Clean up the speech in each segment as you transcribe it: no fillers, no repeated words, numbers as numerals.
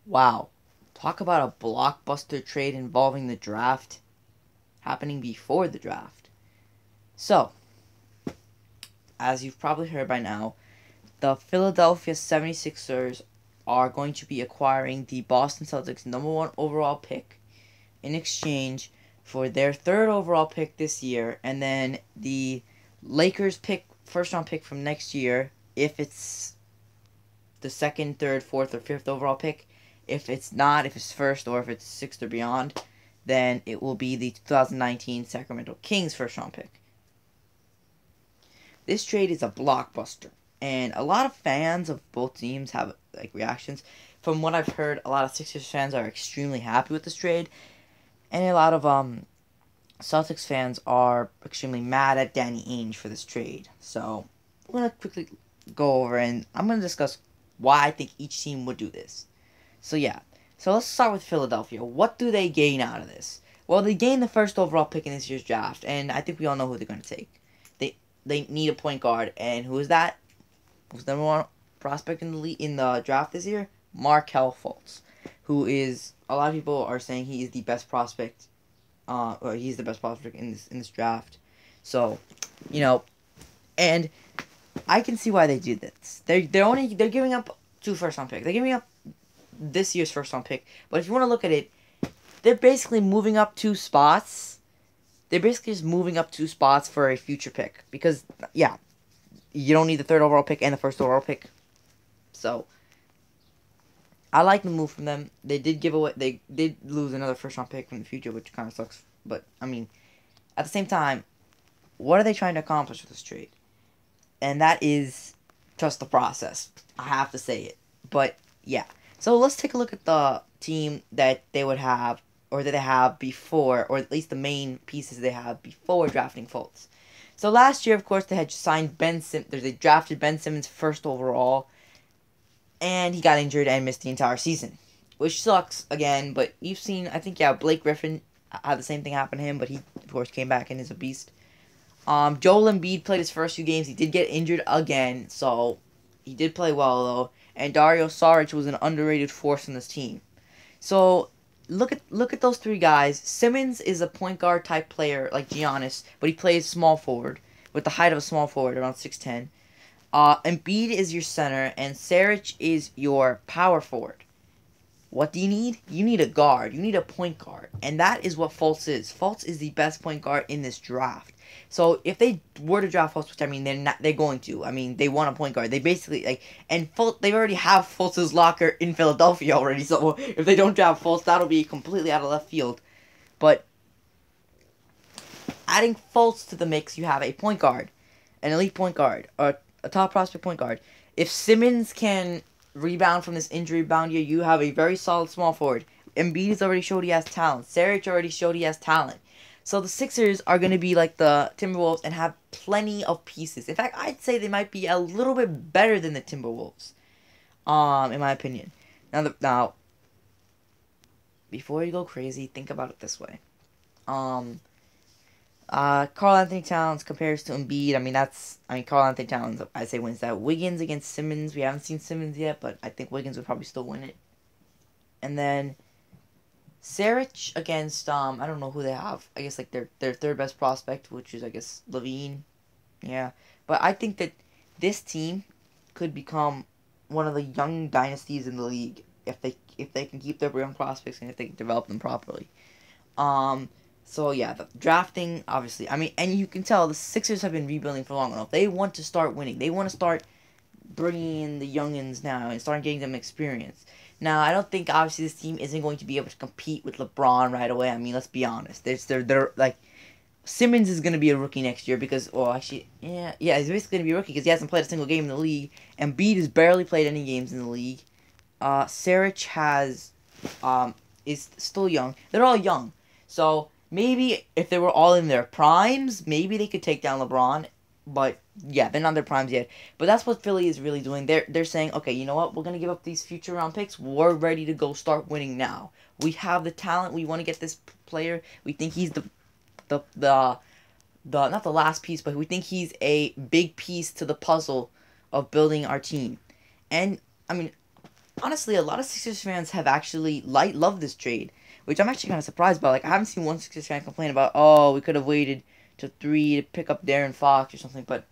Wow. Talk about a blockbuster trade involving the draft happening before the draft. So, as you've probably heard by now, the Philadelphia 76ers are going to be acquiring the Boston Celtics number 1 overall pick in exchange for their 3rd overall pick this year, and then the Lakers pick, first round pick from next year, if it's the 2nd, 3rd, 4th, or 5th overall pick. If it's not, if it's first or if it's 6th or beyond, then it will be the 2019 Sacramento Kings first round pick. This trade is a blockbuster, and a lot of fans of both teams have reactions. From what I've heard, a lot of Sixers fans are extremely happy with this trade, and a lot of Celtics fans are extremely mad at Danny Ainge for this trade. So we're gonna quickly go over, and I'm gonna discuss why I think each team would do this. So yeah, so let's start with Philadelphia. What do they gain out of this? Well, they gain the first overall pick in this year's draft, and I think we all know who they're gonna take. They need a point guard, and who is that? Who's the number 1 prospect in the draft this year? Markelle Fultz, who is, a lot of people are saying he is the best prospect. Or he's the best prospect in this draft. So, you know, and I can see why they do this. They're giving up 2 first round picks. They're giving up this year's first round pick. But if you want to look at it, they're basically moving up 2 spots. They're basically just moving up 2 spots for a future pick. Because, yeah, you don't need the 3rd overall pick and the 1st overall pick. So, I like the move from them. They did lose another first round pick from the future, which kind of sucks. But, I mean, at the same time, what are they trying to accomplish with this trade? And that is trust the process. I have to say it. But, yeah. So, let's take a look at the team that they would have, or that they have before, or at least the main pieces they have before drafting Fultz. So last year, of course, they had signed Ben Simmons. They drafted Ben Simmons first overall, and he got injured and missed the entire season, which sucks again. But you've seen, I think, yeah, Blake Griffin had the same thing happen to him, but he, of course, came back and is a beast. Joel Embiid played his first few games. He did get injured again, so he did play well though. And Dario Saric was an underrated force in this team. So look at those 3 guys. Simmons is a point guard type player like Giannis, but he plays small forward with the height of a small forward, around 6'10". Embiid is your center, and Saric is your power forward. What do you need? You need a guard. You need a point guard. And that is what Fultz is. Fultz is the best point guard in this draft. So if they were to draft Fultz, which I mean they're going to. I mean, they want a point guard. They basically and Fultz, they already have Fultz's locker in Philadelphia already. So if they don't draft Fultz, that'll be completely out of left field. But adding Fultz to the mix, you have a point guard, an elite point guard, or a top prospect point guard. If Simmons can rebound from this injury bound year, you have a very solid small forward. Embiid has already showed he has talent. Saric already showed he has talent. So the Sixers are going to be like the Timberwolves and have plenty of pieces. In fact, I'd say they might be a little bit better than the Timberwolves, in my opinion. Now, before you go crazy, think about it this way. Karl Anthony Towns compares to Embiid. Karl Anthony Towns, I say, wins that. Wiggins against Simmons. We haven't seen Simmons yet, but I think Wiggins would probably still win it. And then Saric against, I don't know who they have. I guess, their 3rd best prospect, which is, I guess, Levine. Yeah. But I think that this team could become one of the young dynasties in the league if they can keep their young prospects and if they can develop them properly. So yeah, the drafting, obviously. And you can tell the Sixers have been rebuilding for long enough. They want to start winning. They want to start bringing in the youngins now and start getting them experience. Now, I don't think, obviously, this team isn't going to be able to compete with LeBron right away. I mean, let's be honest. Simmons is going to be a rookie next year because, he's basically going to be a rookie because he hasn't played a single game in the league. Embiid has barely played any games in the league. Saric is still young. They're all young. So maybe if they were all in their primes, maybe they could take down LeBron. But yeah, they're not in their primes yet. But that's what Philly is really doing. They're saying, okay, you know what? We're gonna give up these future round picks. We're ready to go start winning now. We have the talent. We want to get this player. We think he's the not the last piece, but we think he's a big piece to the puzzle of building our team. And I mean, honestly, a lot of Sixers fans have actually loved this trade, which I'm actually kind of surprised by. Like, I haven't seen one Sixers fan complain about, oh, we could have waited to 3 to pick up Darren Fox or something. But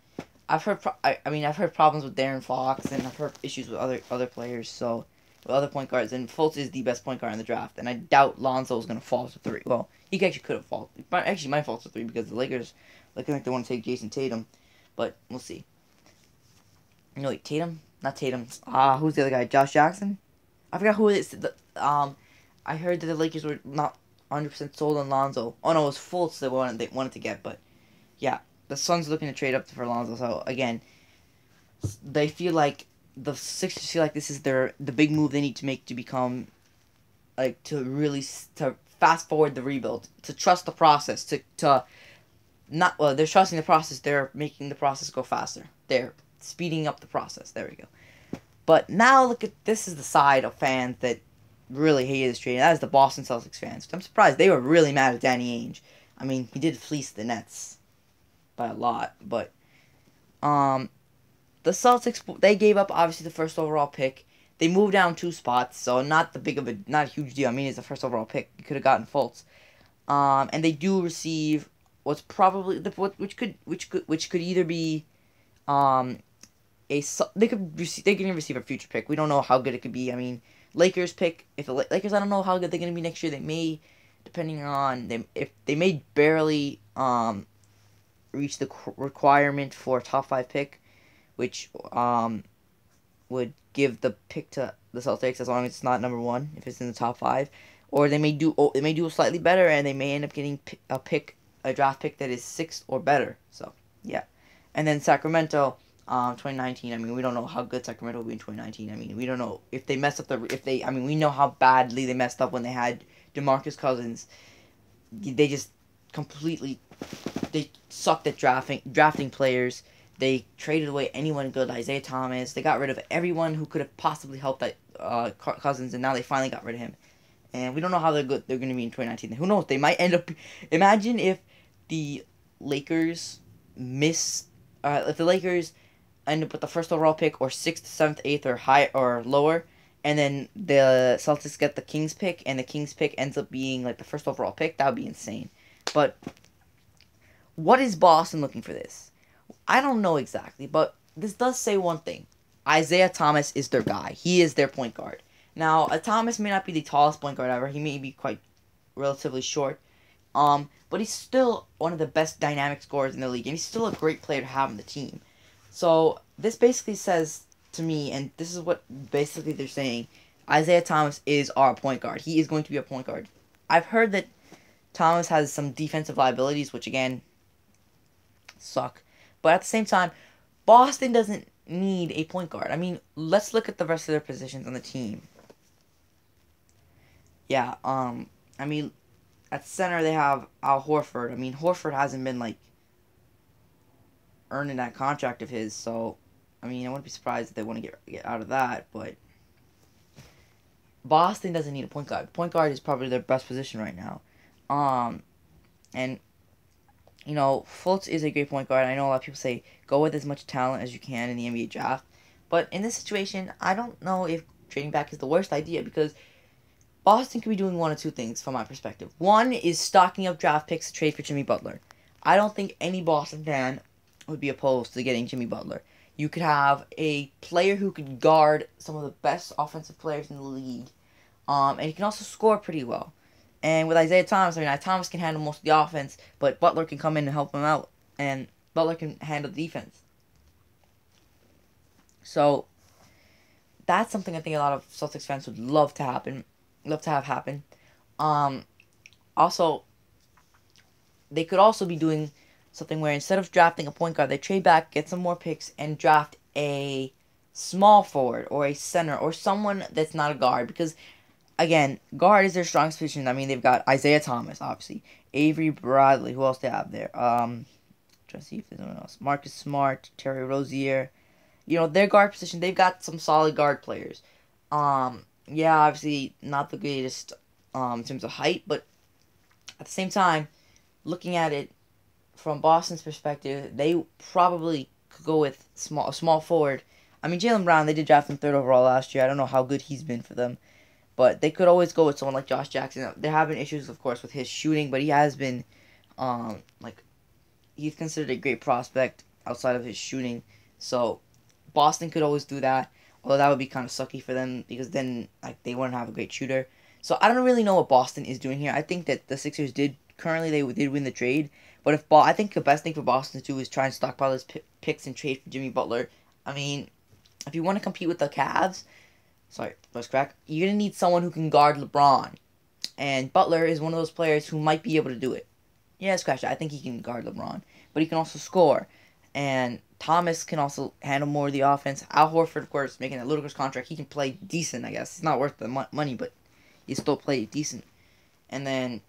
I've heard, I mean, I've heard problems with Darren Fox, and I've heard issues with other players. So, with other point guards, and Fultz is the best point guard in the draft, and I doubt Lonzo is gonna fall to 3. Well, he actually could have fallen, but actually might fall to 3 because the Lakers looking like they want to take Jason Tatum, but we'll see. No, wait, Tatum? Not Tatum. Who's the other guy? Josh Jackson? I forgot who it is. I heard that the Lakers were not 100% sold on Lonzo. Oh no, it was Fultz they wanted to get, but yeah, the Suns are looking to trade up for Lonzo. So again, they feel like the Sixers feel like this is the big move they need to make to become like to fast forward the rebuild, to trust the process, to not well, they're trusting the process, they're making the process go faster. They're speeding up the process. There we go. But now look at this is the side of fans that really hated this trade. That is the Boston Celtics fans. I'm surprised they were really mad at Danny Ainge. I mean, he did fleece the Nets by a lot, but the Celtics, they gave up obviously the first overall pick. They moved down 2 spots, so not a huge deal. I mean, it's the first overall pick. You could have gotten Fultz. And they do receive what's probably which could either be they can receive a future pick. We don't know how good it could be. I mean, Lakers pick, if the Lakers, I don't know how good they're going to be next year. They may, depending on if they may barely reach the requirement for a top 5 pick, which would give the pick to the Celtics as long as it's not number 1 if it's in the top 5, or they may do slightly better and they may end up getting a draft pick that is 6th or better. So yeah, and then Sacramento. 2019. I mean, we don't know how good Sacramento will be in 2019. I mean, we don't know if they mess up I mean, we know how badly they messed up when they had DeMarcus Cousins. They just they sucked at drafting players. They traded away anyone good, Isaiah Thomas. They got rid of everyone who could have possibly helped that Cousins, and now they finally got rid of him. And we don't know how they're going to be in 2019. Who knows? They might end up. Imagine if the Lakers if the Lakers end up with the first overall pick, or 6th, 7th, 8th, or high or lower, and then the Celtics get the Kings pick, and the Kings pick ends up being like the first overall pick. That would be insane. But what is Boston looking for this? I don't know exactly, but this does say one thing. Isaiah Thomas is their guy. He is their point guard. Now, Thomas may not be the tallest point guard ever. He may be quite relatively short. But he's still one of the best dynamic scorers in the league, and he's still a great player to have on the team. So this basically says to me, and this is what basically they're saying, Isaiah Thomas is our point guard. He is going to be a point guard. I've heard that Thomas has some defensive liabilities, which again suck. But at the same time, Boston doesn't need a point guard. I mean, let's look at the rest of their positions on the team. Yeah, I mean, at center they have Al Horford. I mean, Horford hasn't been like earning that contract of his, so I mean, I wouldn't be surprised if they want to get out of that, but Boston doesn't need a point guard. Point guard is probably their best position right now. And you know, Fultz is a great point guard. I know a lot of people say go with as much talent as you can in the NBA draft, but in this situation, I don't know if trading back is the worst idea, because Boston could be doing one of 2 things from my perspective. One is stocking up draft picks to trade for Jimmy Butler. I don't think any Boston fan would be opposed to getting Jimmy Butler. You could have a player who could guard some of the best offensive players in the league, and he can also score pretty well. And with Isaiah Thomas, I mean, Thomas can handle most of the offense, but Butler can come in and help him out, and Butler can handle the defense. So that's something I think a lot of Celtics fans would love to have happen. Also, they could also be doing something where instead of drafting a point guard, they trade back, get some more picks, and draft a small forward or a center or someone that's not a guard. Because, again, guard is their strongest position. I mean, they've got Isaiah Thomas, obviously. Avery Bradley. Who else they have there? Trying to see if there's anyone else. Marcus Smart, Terry Rozier. You know, their guard position, they've got some solid guard players. Yeah, obviously not the greatest in terms of height, but at the same time, looking at it from Boston's perspective, they probably could go with a small forward. I mean, Jaylen Brown, they did draft him 3rd overall last year. I don't know how good he's been for them. But they could always go with someone like Josh Jackson. There have been issues, of course, with his shooting, but he has been, like, he's considered a great prospect outside of his shooting. So Boston could always do that. Although that would be kind of sucky for them because then like they wouldn't have a great shooter. So I don't really know what Boston is doing here. I think that the Sixers did win the trade, but I think the best thing for Boston to do is try and stockpile his picks and trade for Jimmy Butler. I mean, if you want to compete with the Cavs, sorry, let's crack. You're gonna need someone who can guard LeBron, and Butler is one of those players who might be able to do it. Yeah, scratch that. I think he can guard LeBron, but he can also score, and Thomas can also handle more of the offense. Al Horford, of course, making a ludicrous contract. He can play decent, I guess. It's not worth the money, but he still play decent. And then,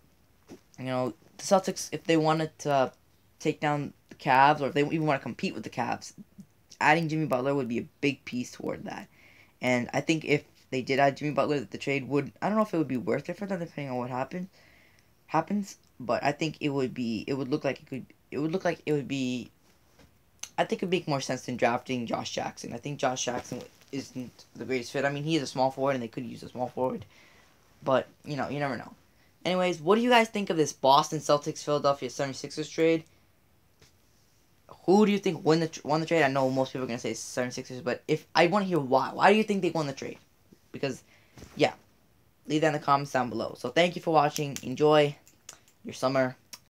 the Celtics, if they wanted to take down the Cavs, or if they even want to compete with the Cavs, adding Jimmy Butler would be a big piece toward that. And I think if they did add Jimmy Butler, the trade would, I don't know if it would be worth it for them, depending on what happens. But I think it would look like it would be, I think it would make more sense than drafting Josh Jackson. I think Josh Jackson isn't the greatest fit. I mean, he is a small forward, and they could use a small forward. But, you never know. Anyways, what do you guys think of this Boston Celtics Philadelphia 76ers trade? Who do you think won the trade? I know most people are going to say 76ers, but if I want to hear why. Why do you think they won the trade? Because, yeah. Leave that in the comments down below. So, thank you for watching. Enjoy your summer.